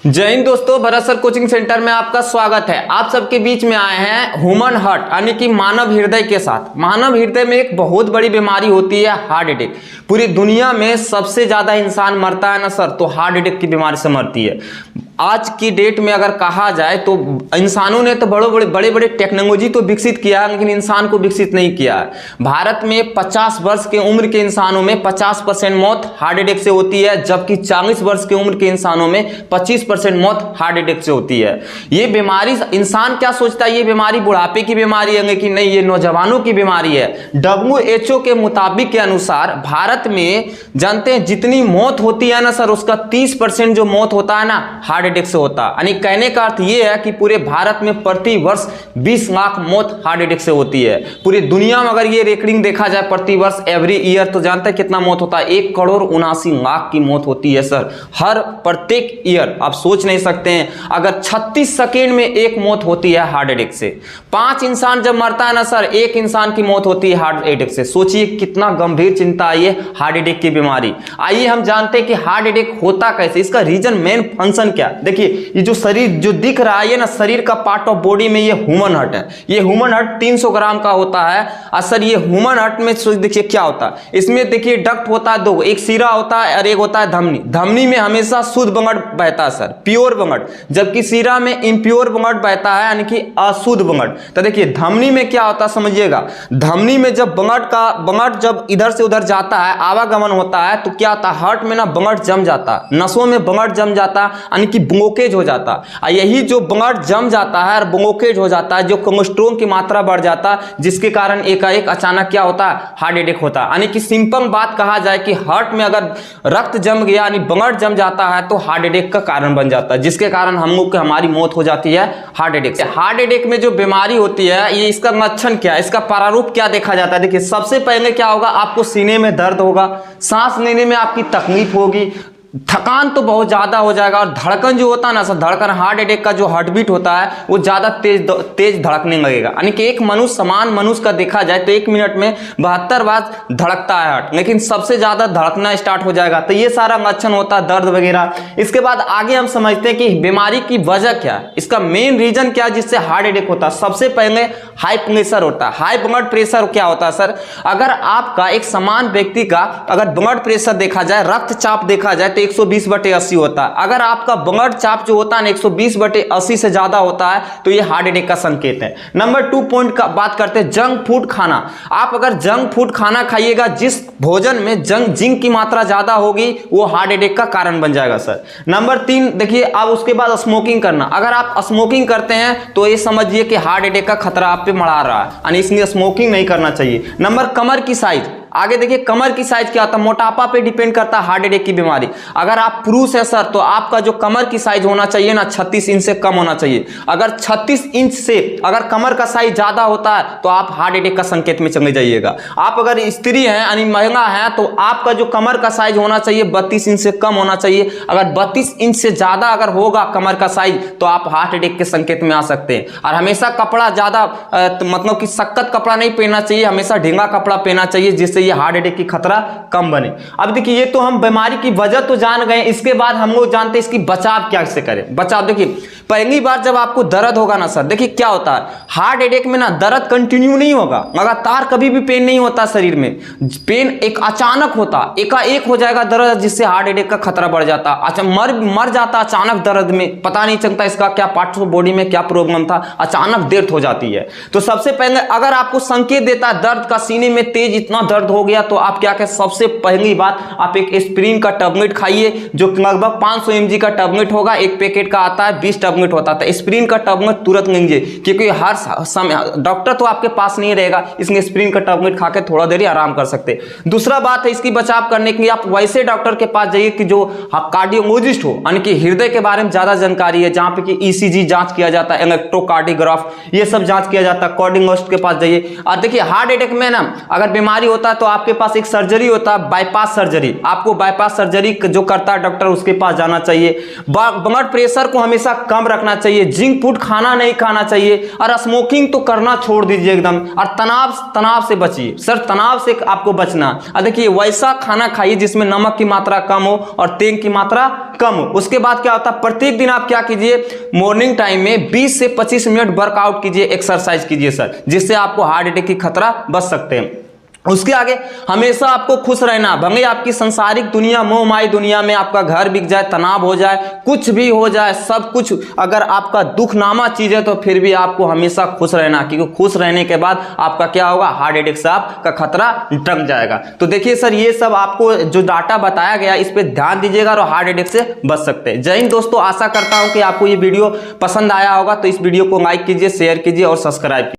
जय हिंद दोस्तों, Bharat sir coaching centre में आपका स्वागत है। आप सबके बीच में आए हैं ह्यूमन हार्ट यानी कि मानव हृदय के साथ। मानव हृदय में एक बहुत बड़ी बीमारी होती है हार्ट अटैक। पूरी दुनिया में सबसे ज्यादा इंसान मरता है ना सर, तो हार्ट अटैक की बीमारी से मरती है। आज की डेट में अगर कहा जाए तो इंसानों ने तो बड़े बड़े टेक्नोलॉजी तो विकसित किया है, लेकिन इंसान को विकसित नहीं किया है। भारत में 50 वर्ष के उम्र के इंसानों में 50% मौत हार्ट अटैक से होती है, जबकि 40 वर्ष की उम्र के इंसानों में 25% मौत हार्ट अटैक से होती है। ये बीमारी, इंसान क्या सोचता है ये बीमारी बुढ़ापे की बीमारी है, लेकिन नहीं, ये नौजवानों की बीमारी है। WHO के मुताबिक के अनुसार भारत में जानते हैं जितनी मौत होती है ना सर, उसका 30% जो मौत होता है ना हार्ट अटैक से होता है। यानी कहने का अर्थ ये है कि पूरे भारत में प्रति वर्ष 20 लाख मौत हार्ट अटैक से होती है। पूरी दुनिया में अगर ये रेकॉर्डिंग देखा जाए प्रति वर्ष एवरी ईयर, तो जानते हैं कितना मौत होता है? 1,79,00,000 की मौत होती है सर, हर प्रत्येक ईयर। आप सोच नहीं सकते हैं, अगर 36 सेकेंड में एक मौत होती है हार्ट अटैक से। 5 इंसान जब मरता है ना सर, 1 इंसान की मौत होती है हार्ट अटैक से। सोचिए कितना गंभीर चिंता है ये हार्ट अटैक की बीमारी। आइए हम जानते हैं कि हार्ट अटैक होता कैसे, इसका रीजन, मेन फंक्शन क्या। देखिए ये जो शरीर जो दिख रहा है ना, शरीर का पार्ट ऑफ बॉडी में ये ह्यूमन हार्ट है। ये ह्यूमन हार्ट 300 ग्राम का होता है। और सर ये ह्यूमन हार्ट में देखिए क्या होता है, इसमें देखिए डक्ट होता है 2, एक सीरा होता है और एक होता है धमनी। धमनी में हमेशा शुद्ध ब्लड बहता है सर, प्योर ब्लड, जबकि सीरा में इम्प्योर ब्लड बहता है यानी कि अशुद्ध ब्लड। तो देखिए धमनी में क्या होता है समझिएगा, धमनी में जब ब्लड जब इधर से उधर जाता है, आवागमन होता है, तो क्या होता है हार्ट में ना ब्लड जम जाता है, नसों में ब्लड जम जाता है, यानी कि ब्लॉकेज हो जाता है। यही जो ब्लड जम जाता है और ब्लॉकेज हो जाता है, जो कोलेस्ट्रॉल की मात्रा बढ़ जाता है, जिसके कारण एकाएक अचानक क्या होता है हार्ट अटैक होता है। यानी कि सिंपल बात कहा जाए कि हार्ट में अगर रक्त जम गया यानी ब्लड जम जाता है तो हार्ट अटैक का कारण बन जाता है, जिसके कारण हम लोग की हमारी मौत हो जाती है हार्ट अटैक से। हार्ट अटैक में जो बीमारी होती है, ये इसका लक्षण क्या है, इसका प्रारूप क्या देखा जाता है। देखिए सबसे पहले क्या होगा, आपको सीने में दर्द होगा, सांस लेने में आपकी तकलीफ होगी, थकान तो बहुत ज्यादा हो जाएगा, और धड़कन जो होता है ना सर, धड़कन हार्ट अटैक का जो हार्ट बीट होता है वो ज्यादा तेज धड़कने लगेगा। यानी कि एक मनुष्य, समान मनुष्य का देखा जाए तो 1 मिनट में 72 बार धड़कता है हार्ट, लेकिन सबसे ज्यादा धड़कना स्टार्ट हो जाएगा। तो ये सारा लक्षण होता है, दर्द वगैरह। इसके बाद आगे हम समझते हैं कि बीमारी की वजह क्या है, इसका मेन रीजन क्या है जिससे हार्ट अटैक होता है। सबसे पहले हाई प्रेशर होता है। हाई ब्लड प्रेशर क्या होता है सर, अगर आपका एक समान व्यक्ति का अगर ब्लड प्रेशर देखा जाए, रक्तचाप देखा जाए तो 120/80 होता है। अगर आपका ब्लड चाप जो होता है 120/80 से ज्यादा होता है तो ये हार्ट अटैक का संकेत है। नंबर 2 पॉइंट का बात करते हैं, जंक फूड खाना। आप अगर जंक फूड खाना खाइएगा, जिस भोजन में जिंक की मात्रा ज्यादा होगी, वो हार्ट अटैक का कारण बन जाएगा सर। नंबर 3 देखिए, अब उसके बाद स्मोकिंग करना। अगर आप स्मोकिंग करते हैं तो ये समझिए कि हार्ट अटैक का खतरा आप पे मंडरा रहा है, यानी इसलिए स्मोकिंग नहीं करना चाहिए। नंबर कमर की साइज। आगे देखिए कमर की साइज क्या होता है, मोटापा पे डिपेंड करता है हार्ट अटैक की बीमारी। अगर आप पुरुष है सर, तो आपका जो कमर की साइज होना चाहिए ना 36 इंच से कम होना चाहिए। अगर 36 इंच से अगर कमर का साइज ज्यादा होता है तो आप हार्ट अटैक का संकेत में चले जाइएगा। आप अगर स्त्री हैं यानी महिला हैं, तो आपका जो कमर का साइज होना चाहिए 32 इंच से कम होना चाहिए। अगर 32 इंच से ज्यादा अगर होगा कमर का साइज, तो आप हार्ट अटैक के संकेत में आ सकते हैं। और हमेशा कपड़ा ज्यादा मतलब कि सख्त कपड़ा नहीं पहनना चाहिए, हमेशा ढीला कपड़ा पहनना चाहिए, जिससे ये हार्ट अटैक की खतरा कम बने। अब देखिए ये तो हम बीमारी की वजह तो जान गए, इसके बाद हम लोग जानते हैं इसकी बचाव कैसे करें। बचाव देखिए, पहली बार जब आपको दर्द होगा ना सर, देखिए क्या होता है हार्ट अटैक में ना, दर्द कंटिन्यू नहीं होगा, लगातार कभी भी पेन नहीं होता शरीर में। पेन एक अचानक होता, एकाएक हो जाएगा दर्द, जिससे हार्ट अटैक का खतरा बढ़ जाता। अच्छा मर जाता अचानक दर्द में, पता नहीं चलता इसका क्या पार्ट ऑफ बॉडी में क्या प्रॉब्लम था, अचानक डेथ हो जाती है। तो सबसे पहले अगर आपको संकेत देता है दर्द का, सीने में तेज इतना दर्द हो गया, तो आप क्या करें, सबसे पहली बात आप एक एस्पिरिन का टैबलेट खाइए, जो लगभग 500 mg का टैबलेट होगा। एक पैकेट का आता है 20 टैबलेट होता है। एस्पिरिन का टैबलेट तुरंत लीजिए, क्योंकि हर समय डॉक्टर तो आपके पास नहीं रहेगा, इसलिए एस्पिरिन का टैबलेट खा के थोड़ा देर आराम कर सकते हैं। दूसरा बात है, इसकी बचाव करने के लिए आप वैसे डॉक्टर के पास जाइए कि जो कार्डियोलॉजिस्ट हो, यानी कि हृदय के बारे में ज्यादा जानकारी है, जहां पे कि ECG जांच किया जाता है, इलेक्ट्रोकार्डियोग्राफ, ये सब जांच किया जाता है, कार्डियोलॉजिस्ट के पास जाइए। और देखिए हार्ट अटैक में ना अगर बीमारी होता है तो तो आपके पास एक सर्जरी होता है बाईपास सर्जरी, आपको बाईपास सर्जरी जो करता है डॉक्टर उसके पास जाना चाहिए। ब्लड प्रेशर को हमेशा कम रखना चाहिए, जिंक फूड खाना नहीं खाना चाहिए, और स्मोकिंग तो करना छोड़ दीजिए एकदम। और तनाव से बचिए सर, तनाव से आपको बचना। देखिए वैसा खाना खाइए जिसमें नमक की मात्रा कम हो और तेल की मात्रा कम हो। उसके बाद क्या होता है, प्रत्येक दिन आप क्या कीजिए, मॉर्निंग टाइम में 20 से 25 मिनट वर्कआउट कीजिए, एक्सरसाइज कीजिए सर, जिससे आपको हार्ट अटैक की खतरा बच सकते हैं। उसके आगे हमेशा आपको खुश रहना, भले आपकी संसारिक दुनिया मोहमाई दुनिया में आपका घर बिक जाए, तनाव हो जाए, कुछ भी हो जाए, सब कुछ अगर आपका दुखनामा चीज है तो फिर भी आपको हमेशा खुश रहना, क्योंकि खुश रहने के बाद आपका क्या होगा, हार्ट अटैक से आपका खतरा टम जाएगा। तो देखिए सर, ये सब आपको जो डाटा बताया गया इस पर ध्यान दीजिएगा और हार्ट अटैक से बच सकते हैं। जय हिंद दोस्तों, आशा करता हूं कि आपको ये वीडियो पसंद आया होगा, तो इस वीडियो को लाइक कीजिए, शेयर कीजिए और सब्सक्राइब कीजिए।